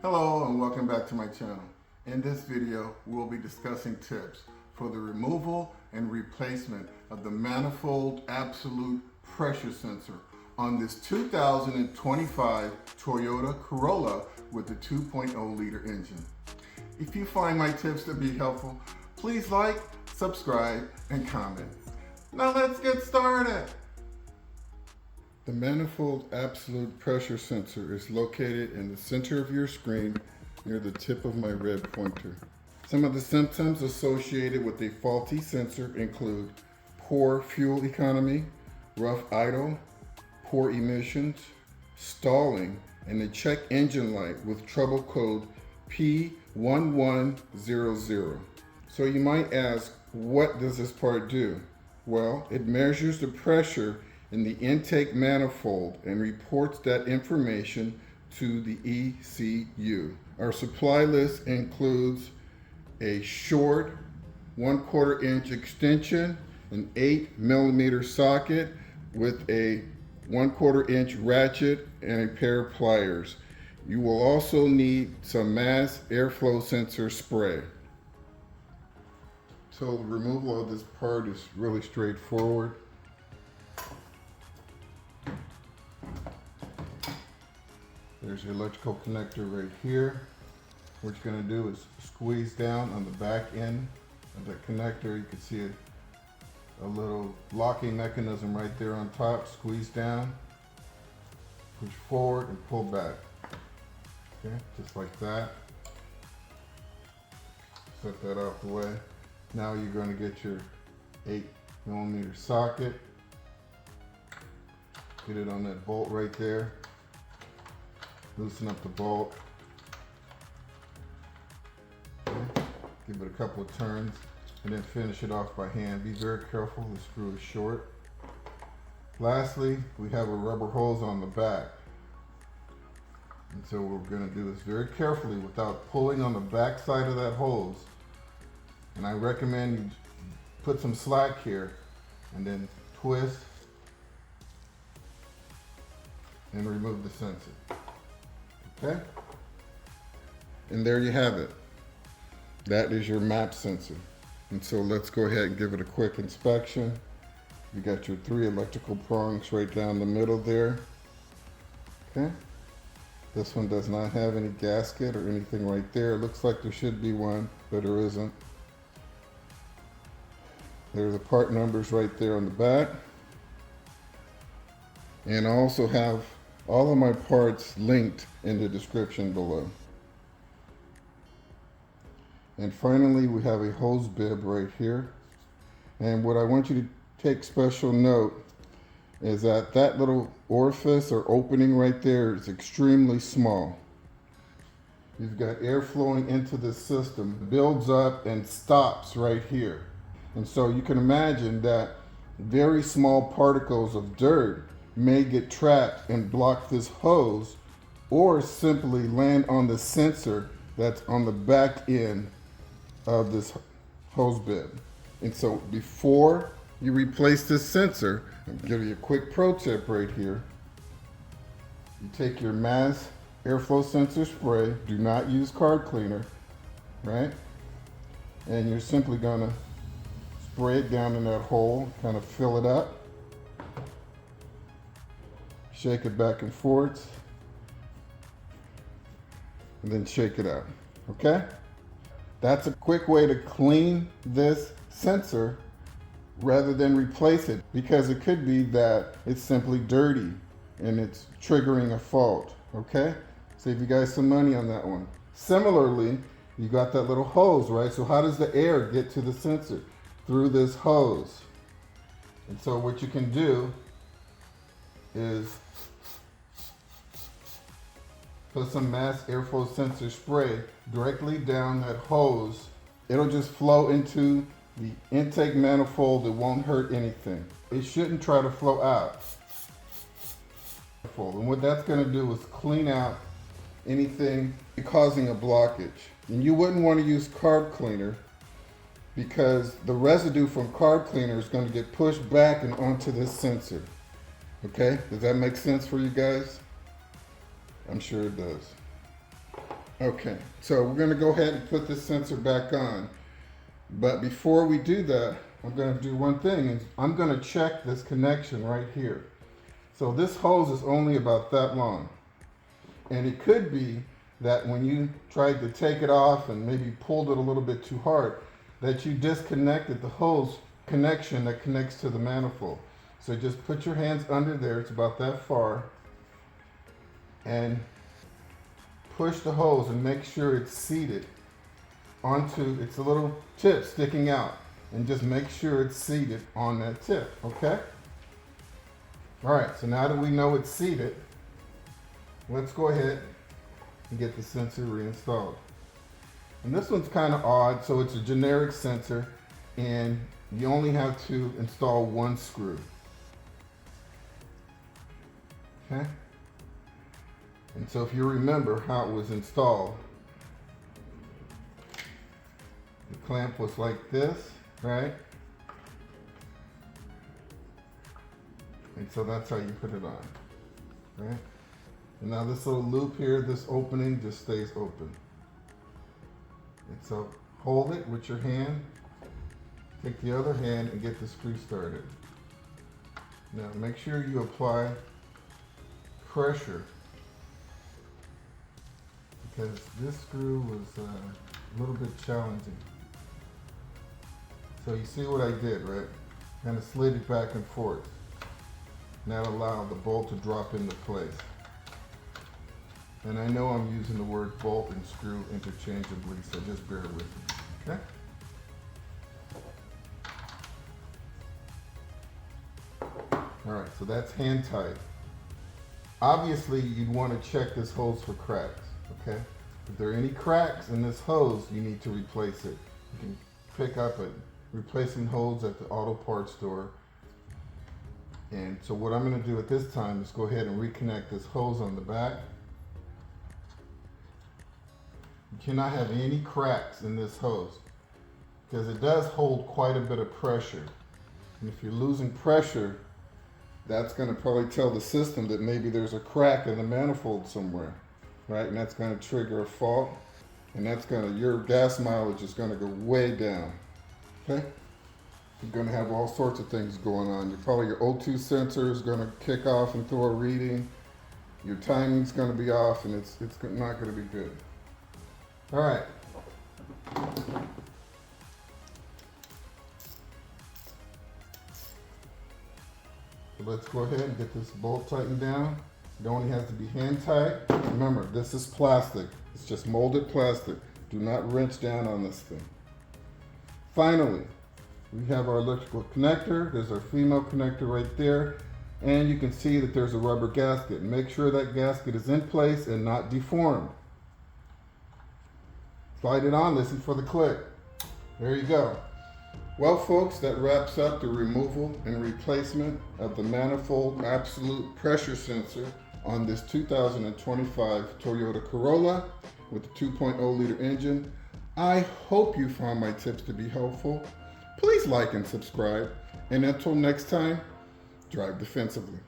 Hello and welcome back to my channel. In this video, we'll be discussing tips for the removal and replacement of the manifold absolute pressure sensor on this 2025 Toyota Corolla with the 2.0 liter engine. If you find my tips to be helpful, please like, subscribe, and comment. Now let's get started. The manifold absolute pressure sensor is located in the center of your screen near the tip of my red pointer. Some of the symptoms associated with a faulty sensor include poor fuel economy, rough idle, poor emissions, stalling, and a check engine light with trouble code P1100. So you might ask, what does this part do? Well, it measures the pressure in the intake manifold and reports that information to the ECU. Our supply list includes a short 1/4 inch extension, an 8mm socket with a 1/4 inch ratchet, and a pair of pliers. You will also need some mass airflow sensor spray. So the removal of this part is really straightforward. There's your electrical connector right here. What you're going to do is squeeze down on the back end of the connector. You can see a little locking mechanism right there on top. Squeeze down, push forward, and pull back. Okay, just like that. Set that out the way. Now you're going to get your 8mm socket. Get it on that bolt right there. Loosen up the bolt. Okay. Give it a couple of turns and then finish it off by hand. Be very careful, the screw is short. Lastly, we have a rubber hose on the back. And so we're going to do this very carefully without pulling on the back side of that hose. And I recommend you put some slack here and then twist and remove the sensor. Okay? And there you have it. That is your map sensor. And so let's go ahead and give it a quick inspection. You got your 3 electrical prongs right down the middle there. Okay? This one does not have any gasket or anything right there. It looks like there should be one, but there isn't. There are the part numbers right there on the back. And I also have all of my parts linked in the description below. And finally, we have a hose bib right here. And what I want you to take special note is that that little orifice or opening right there is extremely small. You've got air flowing into the system, builds up and stops right here. And so you can imagine that very small particles of dirt may get trapped and block this hose, or simply land on the sensor that's on the back end of this hose bib. And so before you replace this sensor, I'll give you a quick pro tip right here. You take your mass airflow sensor spray, do not use card cleaner, right? And you're simply gonna spray it down in that hole, kind of fill it up. Shake it back and forth, and then shake it out, okay? That's a quick way to clean this sensor rather than replace it, because it could be that it's simply dirty and it's triggering a fault, okay? Save you guys some money on that one. Similarly, you got that little hose, right? So how does the air get to the sensor? Through this hose. And so what you can do is put some mass airflow sensor spray directly down that hose. It'll just flow into the intake manifold. It won't hurt anything. It shouldn't try to flow out. And what that's going to do is clean out anything causing a blockage. And you wouldn't want to use carb cleaner, because the residue from carb cleaner is going to get pushed back and onto this sensor. Okay, does that make sense for you guys? I'm sure it does. Okay, so we're gonna go ahead and put this sensor back on. But before we do that, I'm gonna do one thing, is I'm gonna check this connection right here. So this hose is only about that long. And it could be that when you tried to take it off and maybe pulled it a little bit too hard, that you disconnected the hose connection that connects to the manifold. So just put your hands under there, it's about that far, and push the hose and make sure it's seated onto, it's a little tip sticking out, and just make sure it's seated on that tip, okay? All right, so now that we know it's seated, let's go ahead and get the sensor reinstalled. And this one's kind of odd, so it's a generic sensor, and you only have to install one screw. Okay? And so if you remember how it was installed, the clamp was like this, right? And so that's how you put it on, right? And now this little loop here, this opening just stays open. And so hold it with your hand, take the other hand and get the screw started. Now make sure you apply pressure, because this screw was a little bit challenging. So you see what I did, right? Kind of slid it back and forth. And that allowed the bolt to drop into place. And I know I'm using the word bolt and screw interchangeably, so just bear with me, okay? All right, so that's hand tight. Obviously, you'd want to check this hose for cracks, okay? If there are any cracks in this hose, you need to replace it. You can pick up a replacement hose at the auto parts store. And so what I'm going to do at this time is go ahead and reconnect this hose on the back. You cannot have any cracks in this hose because it does hold quite a bit of pressure. And if you're losing pressure, that's going to probably tell the system that maybe there's a crack in the manifold somewhere, right? And that's going to trigger a fault, and that's going to, your gas mileage is going to go way down, okay? You're going to have all sorts of things going on. Your O2 sensor is going to kick off and throw a reading. Your timing's going to be off, and it's not going to be good. All right. So let's go ahead and get this bolt tightened down. It only has to be hand tight. Remember, this is plastic. It's just molded plastic. Do not wrench down on this thing. Finally, we have our electrical connector. There's our female connector right there. And you can see that there's a rubber gasket. Make sure that gasket is in place and not deformed. Slide it on, listen for the click. There you go. Well, folks, that wraps up the removal and replacement of the manifold absolute pressure sensor on this 2025 Toyota Corolla with the 2.0 liter engine. I hope you found my tips to be helpful. Please like and subscribe. And until next time, drive defensively.